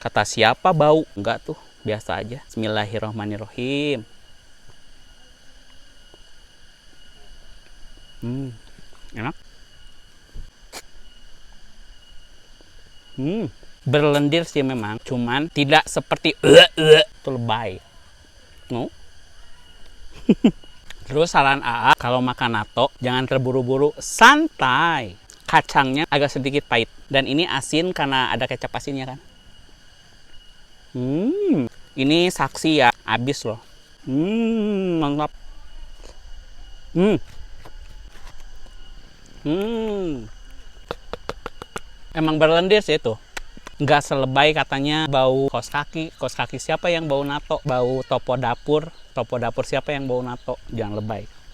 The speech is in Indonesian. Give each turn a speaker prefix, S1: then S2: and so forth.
S1: Kata siapa bau? Enggak tuh, biasa aja. Bismillahirrohmanirrohim. Enak. Berlendir sih memang, cuman tidak seperti itu lebay. No? Terus saran AA, kalau makan nato jangan terburu-buru, santai. Kacangnya agak sedikit pahit dan ini asin karena ada kecap asinnya kan. Ini saksi ya, habis loh. Mantap. Emang berlendir sih itu. Nggak selebay katanya bau kos kaki. Kos kaki siapa yang bau nato? Bau topo dapur. Topo dapur siapa yang bau nato? Jangan lebay.